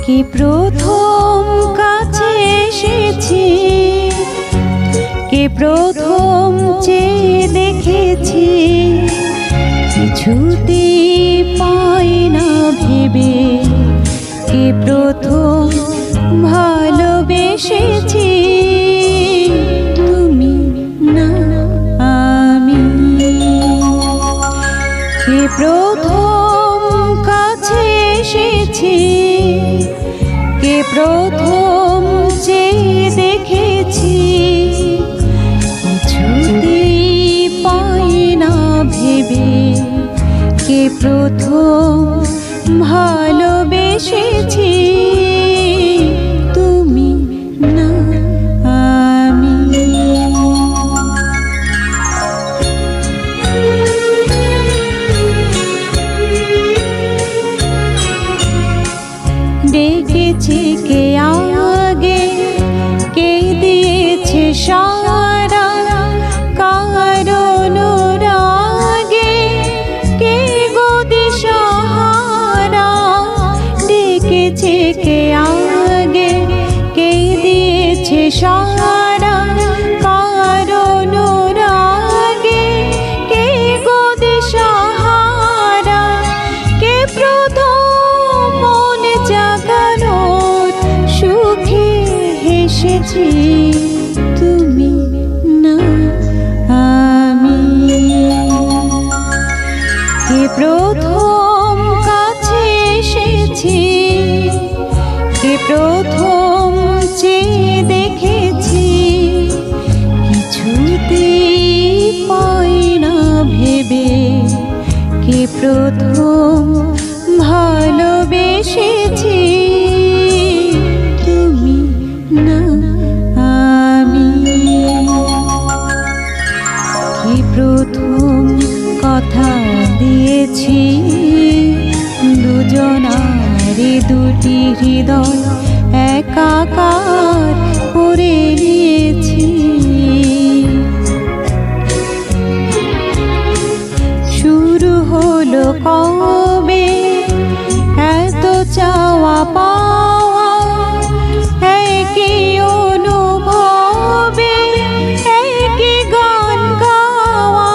কে প্রথম কাছে এসেছি, কে প্রথম চেয়ে দেখেছি, কিছুতেই পাই না ভেবে, কে প্রথম ভালোবেসেছি, তুমি না আমি। কে প্রথম কাছে এসেছি, কে প্রথম চেয়ে দেখেছি, কিছুতেই পাই না ভেবে, কে প্রথম ভালোবেসেছি, তুমি না আমি। ডেকেছি কে আগে, কে দিয়েছে সারা, কারণ রাগে কে গো দিশাহারা। ডেকেছে কে আগে, কে দিয়েছে সারা, কারণ রাগে কে গো দিশাহারা। কে প্রথম মন জাগানোর সুখে হেসেছি, তুমি না আমি। কে প্রথম কাছে এসেছি, কে প্রথম চেয়ে দেখেছি, কিছুতেই পাই না ভেবে, কে প্রথম ভালোবেসেছি, তুমি না আমি। কে প্রথম কথা দিয়েছি, দুজনারে দুটি হৃদয় একাকার করে নিয়েছি। শুরু হলো কবে এত চাওয়া পাওয়া, একই অনুভবে একই গান গাওয়া।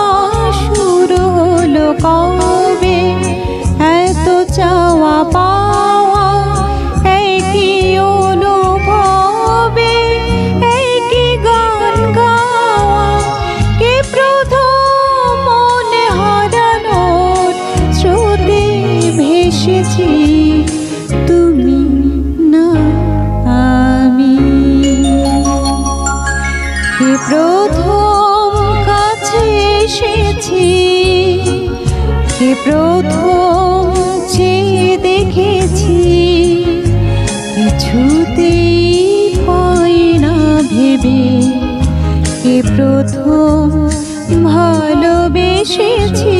শুরু হলো কবে এত চাওয়া পাওয়া, একই অনুভবে একই গান গাওয়া। কে প্রথম মনে হারানোর স্রোতে ভেসেছি, তুমি না আমি। কে প্রথম কাছে এসেছি, কে প্রথম চেয়ে দেখেছি, কিছুতেই পাই না ভেবে, কে প্রথম ভালোবেসেছি।